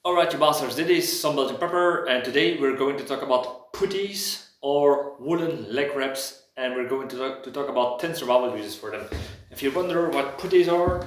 Alright, you bastards, this is Some-Belgian-prepper, and today we're going to talk about puttees or woolen leg wraps, and we're going to talk about 10 survival uses for them. If you wonder what puttees are,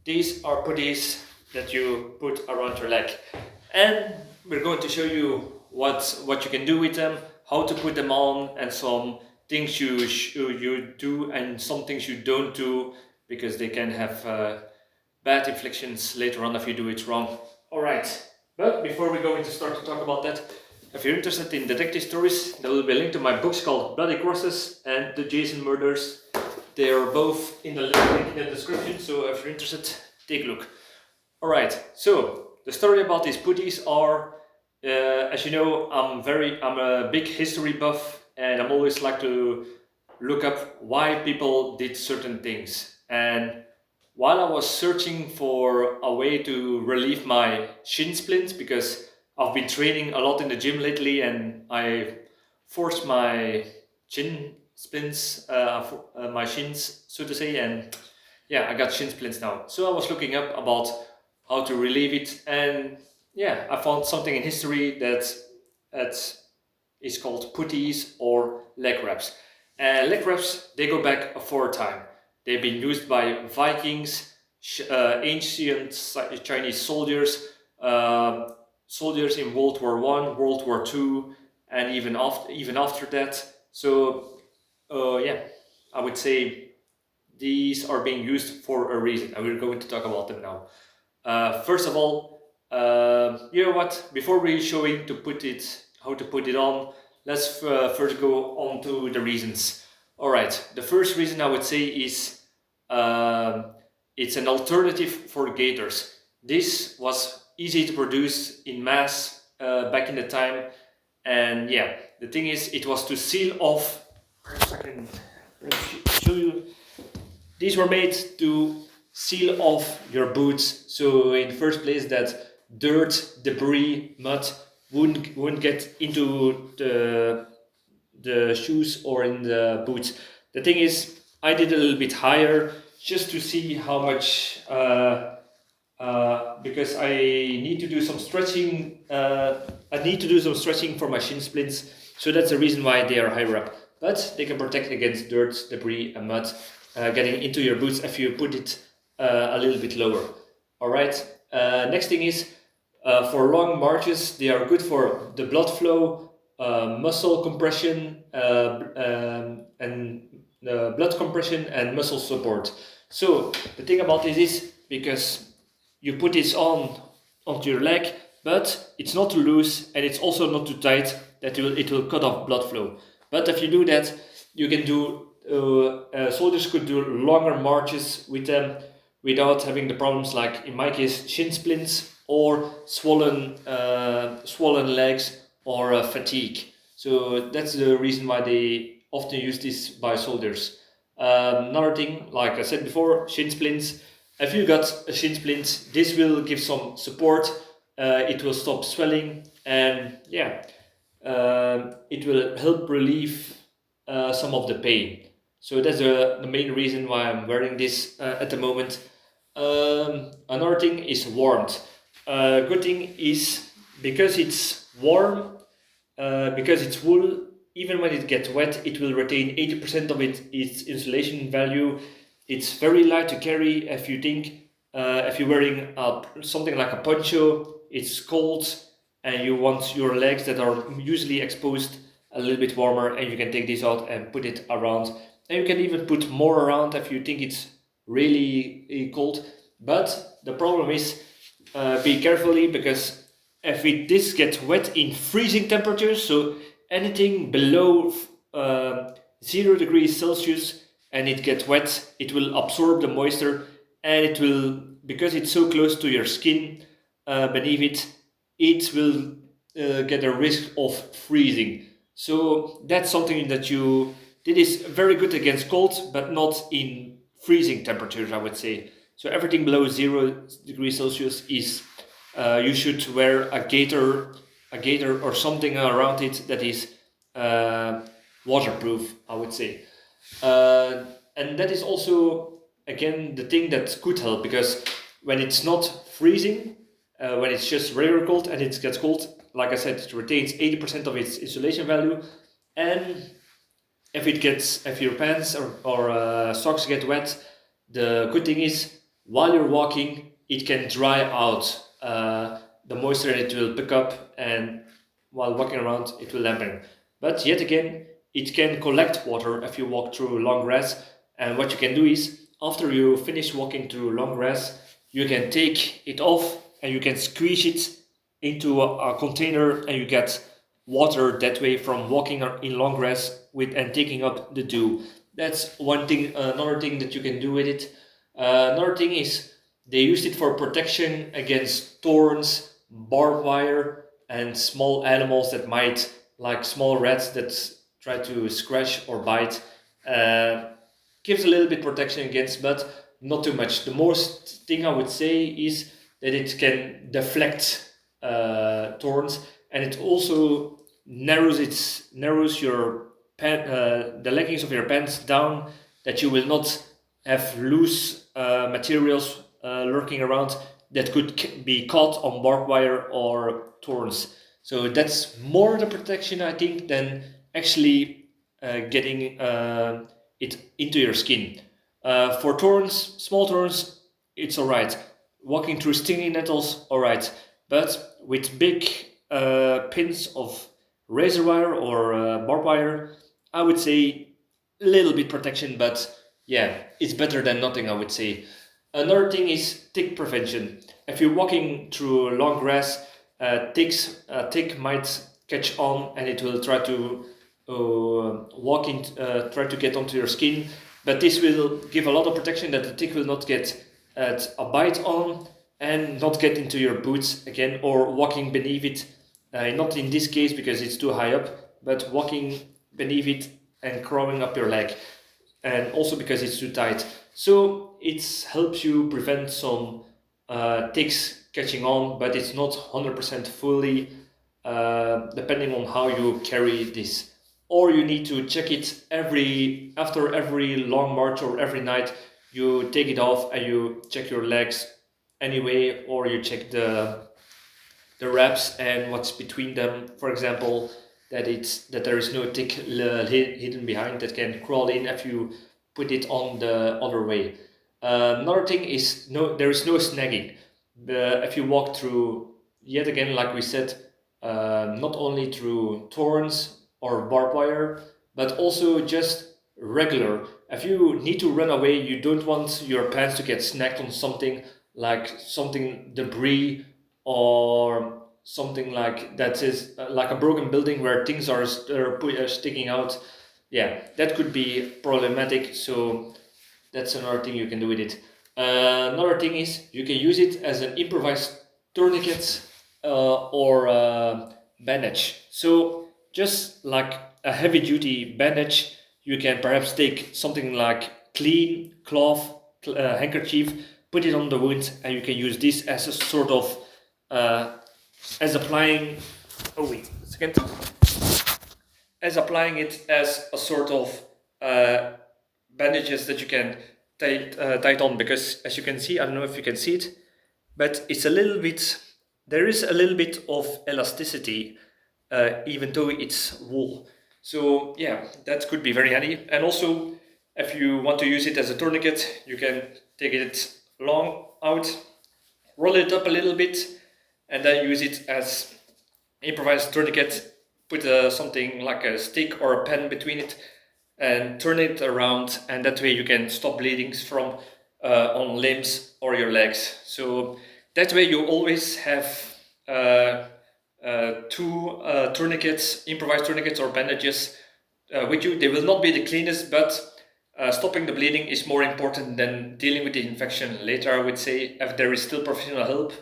these are puttees that you put around your leg. And we're going to show you what you can do with them, how to put them on, and some things you do and some things you don't do, because they can have bad inflictions later on if you do it wrong. Alright, but before we start to talk about that, if you're interested in detective stories, there will be a link to my books called Bloody Crosses and The Jason Murders. They are both in the link in the description, so if you're interested, take a look. Alright, so the story about these puttees are, as you know, I'm a big history buff, and I'm always like to look up why people did certain things. And while I was searching for a way to relieve my shin splints, because I've been training a lot in the gym lately and I forced my shin splints, my shins, so to say, and yeah, I got shin splints now. So I was looking up about how to relieve it, and yeah, I found something in history that is called puttees or leg wraps. And leg wraps, they go back a far time. They've been used by Vikings, ancient Chinese soldiers, soldiers in World War One, World War Two, and even after that. So, yeah, I would say these are being used for a reason, and we're going to talk about them now. First of all, you know what? Before we showing how to put it on, let's first go on to the reasons. All right, the first reason I would say is it's an alternative for gaiters. This was easy to produce in mass back in the time, and yeah, the thing is, it was to seal off. I can show you. These were made to seal off your boots, so in the first place that dirt, debris, mud wouldn't get into the shoes or in the boots. The thing is, I did a little bit higher just to see how much, because I need to do some stretching. I need to do some stretching for my shin splints, so that's the reason why they are higher up. But they can protect against dirt, debris, and mud getting into your boots if you put it a little bit lower. All right. Next thing is, for long marches, they are good for the blood flow, muscle compression, and blood compression and muscle support. So the thing about this is, because you put this onto your leg, but it's not too loose and it's also not too tight that it will cut off blood flow. But if you do that, you can do soldiers could do longer marches with them without having the problems, like in my case, shin splints or swollen legs or fatigue. So that's the reason why they often use this by soldiers. Another thing, like I said before, shin splints. If you got a shin splint, this will give some support. It will stop swelling, and yeah, it will help relieve some of the pain. So that's the main reason why I'm wearing this at the moment. Another thing is warmth. Good thing is, because it's warm, because it's wool, even when it gets wet, it will retain 80% of its insulation value. It's very light to carry. If you think, if you're wearing something like a poncho, it's cold, and you want your legs that are usually exposed a little bit warmer, and you can take this out and put it around. And you can even put more around if you think it's really cold. But the problem is, be carefully, because if this gets wet in freezing temperatures, so anything below 0 degrees Celsius, and it gets wet, it will absorb the moisture, and it will, because it's so close to your skin beneath it will get a risk of freezing. So that's something that that is very good against cold, but not in freezing temperatures, I would say. So everything below 0 degrees Celsius is, you should wear a gaiter or something around it that is waterproof, I would say. And that is also, again, the thing that could help, because when it's not freezing, when it's just regular cold and it gets cold. Like I said, it retains 80% of its insulation value, and if your pants or socks get wet, the good thing is while you're walking, it can dry out the moisture it will pick up, and while walking around, it will dampen. But yet again, it can collect water if you walk through long grass. And what you can do is, after you finish walking through long grass, you can take it off and you can squeeze it into a container, and you get water that way from walking in long grass with and taking up the dew. That's one thing. Another thing that you can do with it. Another thing is they use it for protection against thorns, barbed wire, and small animals that might, like small rats that try to scratch or bite. Gives a little bit protection against, but not too much. The most thing I would say is that it can deflect thorns, and it also narrows your the leggings of your pants down, that you will not have loose materials lurking around that could be caught on barbed wire or thorns. So that's more the protection, I think, than actually getting it into your skin. For thorns, small thorns, it's alright. Walking through stinging nettles, alright. But with big pins of razor wire or barbed wire, I would say a little bit protection, but yeah, it's better than nothing, I would say. Another thing is tick prevention. If you're walking through long grass, tick might catch on and it will try to try to get onto your skin. But this will give a lot of protection that the tick will not get a bite on and not get into your boots again, or walking beneath it. Not in this case because it's too high up, but walking beneath it and crawling up your leg, and also because it's too tight. So it helps you prevent some ticks catching on, but it's not 100% fully, depending on how you carry this. Or you need to check it after every long march, or every night you take it off and you check your legs anyway, or you check the wraps and what's between them. For example, that there is no tick hidden behind that can crawl in if you put it on the other way. Another thing is there is no snagging. If you walk through, yet again, like we said, not only through thorns or barbed wire, but also just regular. If you need to run away, you don't want your pants to get snagged on something like debris, or something like that is like a broken building where things are sticking out. Yeah, that could be problematic. So that's another thing you can do with it. Another thing is you can use it as an improvised tourniquet or bandage. So just like a heavy duty bandage, you can perhaps take something like clean cloth, handkerchief, put it on the wound, and you can use this as a sort of as applying as applying it as a sort of bandages that you can tie it on, because as you can see, I don't know if you can see it, but it's a little bit, there is a little bit of elasticity even though it's wool. So yeah, that could be very handy. And also, if you want to use it as a tourniquet, you can take it long out, roll it up a little bit, and then use it as improvised tourniquet. Put something like a stick or a pen between it and turn it around, and that way you can stop bleeding from on limbs or your legs. So that way you always have two tourniquets, improvised tourniquets or bandages with you. They will not be the cleanest, but stopping the bleeding is more important than dealing with the infection later, I would say. If there is still professional help,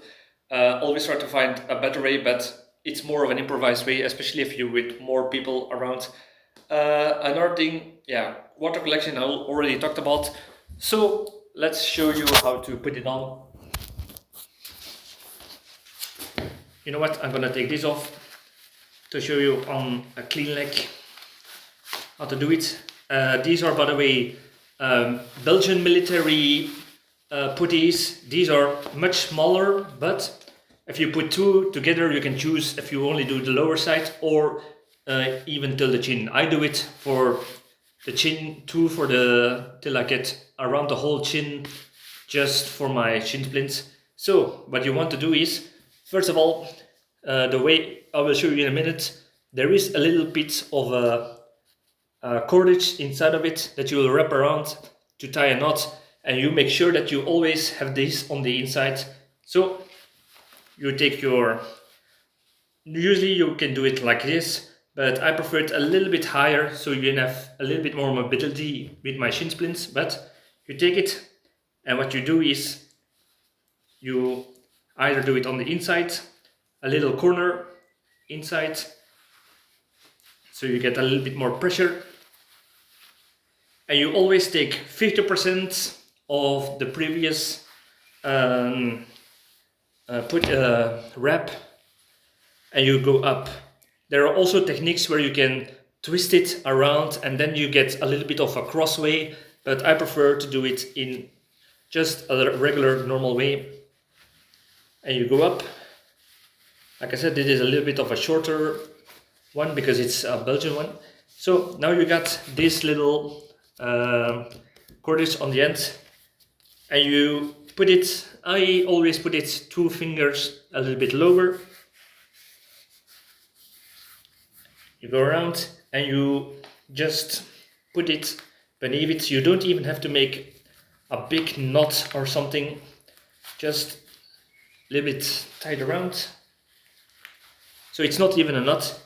always try to find a better way, but it's more of an improvised way, especially if you're with more people around. Another thing, yeah, water collection I already talked about. So let's show you how to put it on. You know what, I'm gonna take this off to show you on a clean leg how to do it. These are, by the way, Belgian military puttees. These are much smaller, but if you put two together, you can choose if you only do the lower side or even till the chin. I do it for the chin, two for the till I get around the whole chin, just for my shin splints. So what you want to do is, first of all, the way I will show you in a minute, there is a little bit of a cordage inside of it that you will wrap around to tie a knot, and you make sure that you always have this on the inside. So you take your, usually you can do it like this, but I prefer it a little bit higher so you can have a little bit more mobility with my shin splints. But you take it, and what you do is you either do it on the inside, a little corner inside, so you get a little bit more pressure, and you always take 50% of the previous wrap, and you go up. There are also techniques where you can twist it around and then you get a little bit of a crossway, but I prefer to do it in just a regular normal way. And you go up. Like I said, this is a little bit of a shorter one because it's a Belgian one. So now you got this little cordage on the end, and you put it, I always put it 2 fingers a little bit lower. You go around and you just put it beneath it. You don't even have to make a big knot or something, just a little bit tied around. So it's not even a knot.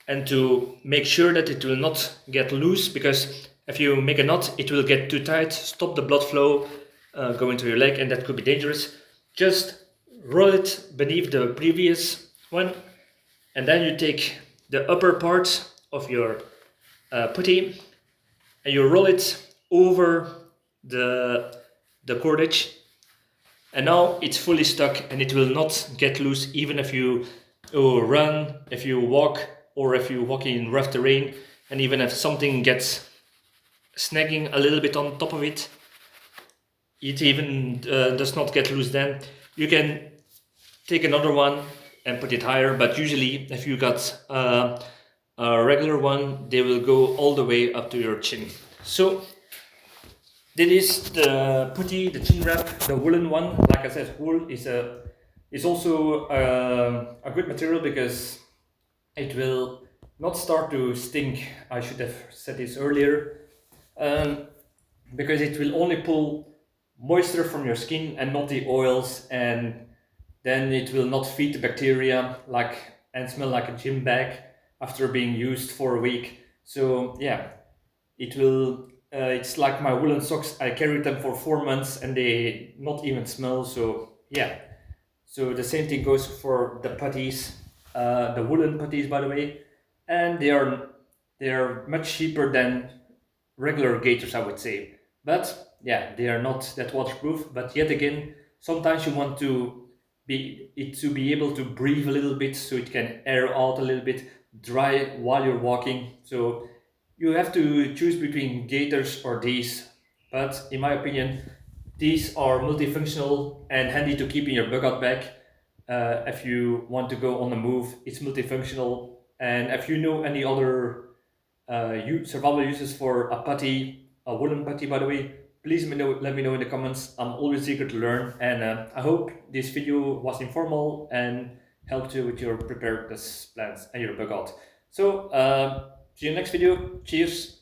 And to make sure that it will not get loose, because if you make a knot, it will get too tight, stop the blood flow going to your leg, and that could be dangerous. Just roll it beneath the previous one, and then you take the upper part of your putty and you roll it over the cordage, and now it's fully stuck and it will not get loose even if you run, if you walk, or if you walk in rough terrain, and even if something gets snagging a little bit on top of it, it even does not get loose. Then you can take another one and put it higher, but usually if you got a regular one, they will go all the way up to your chin. So this is the putty, the chin wrap, the woolen one. Like I said, wool is also a good material because it will not start to stink. I should have said this earlier, because it will only pull moisture from your skin and not the oils, and then it will not feed the bacteria and smell like a gym bag after being used for a week. So yeah, it will. It's like my woolen socks. I carried them for 4 months and they not even smell. So yeah. So the same thing goes for the puttees, the woolen puttees, by the way, and they are much cheaper than regular gaiters, I would say. But yeah, they are not that waterproof. But yet again, sometimes you want to be able to breathe a little bit, so it can air out a little bit, dry while you're walking. So you have to choose between gaiters or these. But in my opinion, these are multifunctional and handy to keep in your bug out bag. If you want to go on the move, it's multifunctional. And if you know any other survival uses for a putty, a woolen putty, by the way, please let me know in the comments. I'm always eager to learn, and I hope this video was informal and helped you with your preparedness plans and your bug out. So see you in the next video. Cheers.